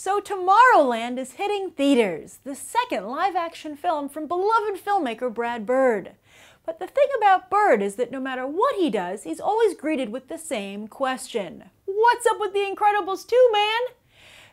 So Tomorrowland is hitting theaters, the second live-action film from beloved filmmaker Brad Bird. But the thing about Bird is that no matter what he does, he's always greeted with the same question. What's up with The Incredibles 2, man?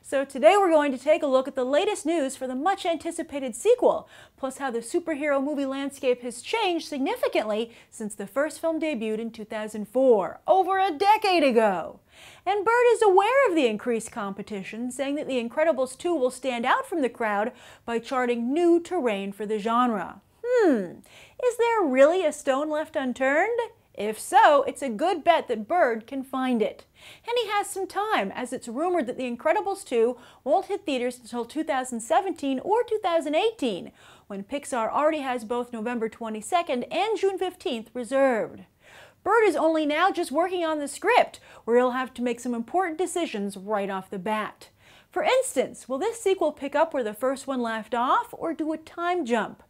So today we're going to take a look at the latest news for the much-anticipated sequel, plus how the superhero movie landscape has changed significantly since the first film debuted in 2004, over a decade ago. And Bird is aware of the increased competition, saying that The Incredibles 2 will stand out from the crowd by charting new terrain for the genre. Is there really a stone left unturned? If so, it's a good bet that Bird can find it. And he has some time, as it's rumored that The Incredibles 2 won't hit theaters until 2017 or 2018, when Pixar already has both November 22nd and June 15th reserved. Bird is only now just working on the script, where he'll have to make some important decisions right off the bat. For instance, will this sequel pick up where the first one left off, or do a time jump?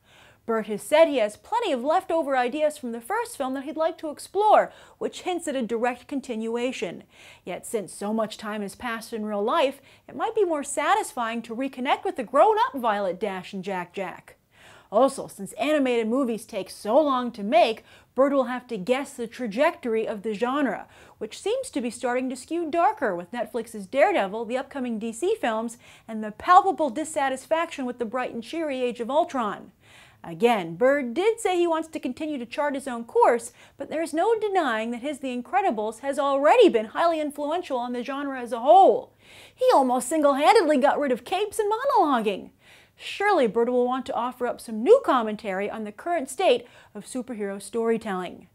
Bird has said he has plenty of leftover ideas from the first film that he'd like to explore, which hints at a direct continuation. Yet since so much time has passed in real life, it might be more satisfying to reconnect with the grown-up Violet, Dash, and Jack Jack. Also, since animated movies take so long to make, Bird will have to guess the trajectory of the genre, which seems to be starting to skew darker with Netflix's Daredevil, the upcoming DC films, and the palpable dissatisfaction with the bright and cheery Age of Ultron. Again, Bird did say he wants to continue to chart his own course, but there's no denying that his The Incredibles has already been highly influential on the genre as a whole. He almost single-handedly got rid of capes and monologuing. Surely Bird will want to offer up some new commentary on the current state of superhero storytelling.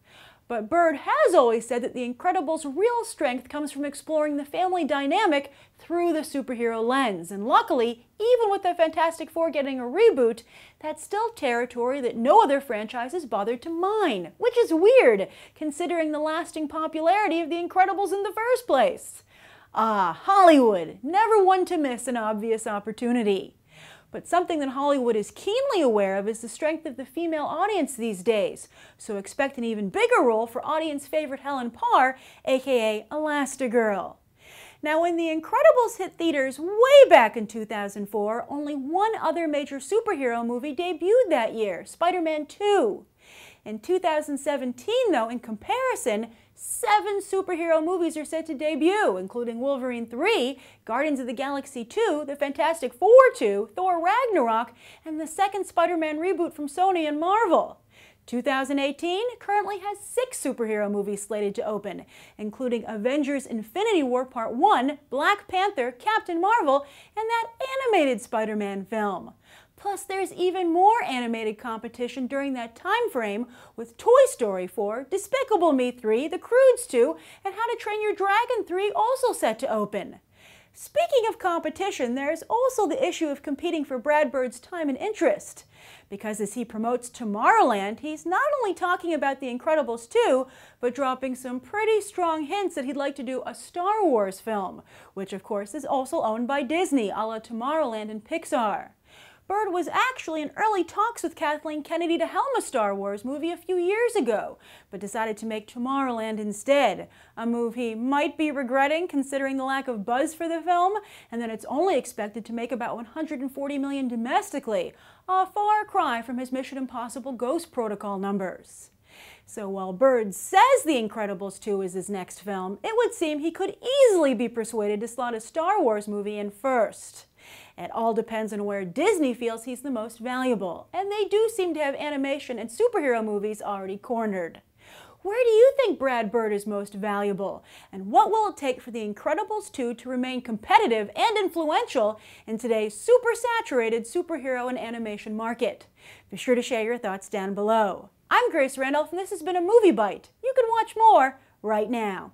But Bird has always said that The Incredibles' real strength comes from exploring the family dynamic through the superhero lens. And luckily, even with the Fantastic Four getting a reboot, that's still territory that no other franchise has bothered to mine. Which is weird, considering the lasting popularity of The Incredibles in the first place. Hollywood, never one to miss an obvious opportunity. But something that Hollywood is keenly aware of is the strength of the female audience these days, so expect an even bigger role for audience favorite Helen Parr, aka Elastigirl. Now, when The Incredibles hit theaters way back in 2004, only one other major superhero movie debuted that year, Spider-Man 2. In 2017, though, in comparison, 7 superhero movies are set to debut, including Wolverine 3, Guardians of the Galaxy 2, The Fantastic Four 2, Thor Ragnarok, and the second Spider-Man reboot from Sony and Marvel. 2018 currently has 6 superhero movies slated to open, including Avengers Infinity War Part 1, Black Panther, Captain Marvel, and that animated Spider-Man film. Plus, there's even more animated competition during that time frame, with Toy Story 4, Despicable Me 3, The Croods 2, and How to Train Your Dragon 3 also set to open. Speaking of competition, there's also the issue of competing for Brad Bird's time and interest. Because as he promotes Tomorrowland, he's not only talking about The Incredibles 2, but dropping some pretty strong hints that he'd like to do a Star Wars film, which of course is also owned by Disney, a la Tomorrowland and Pixar. Bird was actually in early talks with Kathleen Kennedy to helm a Star Wars movie a few years ago, but decided to make Tomorrowland instead, a move he might be regretting considering the lack of buzz for the film, and that it's only expected to make about $140 million domestically, a far cry from his Mission Impossible Ghost Protocol numbers. So while Bird says The Incredibles 2 is his next film, it would seem he could easily be persuaded to slot a Star Wars movie in first. It all depends on where Disney feels he's the most valuable, and they do seem to have animation and superhero movies already cornered. Where do you think Brad Bird is most valuable, and what will it take for The Incredibles 2 to remain competitive and influential in today's super-saturated superhero and animation market? Be sure to share your thoughts down below. I'm Grace Randolph, and this has been a Movie Bite. You can watch more right now.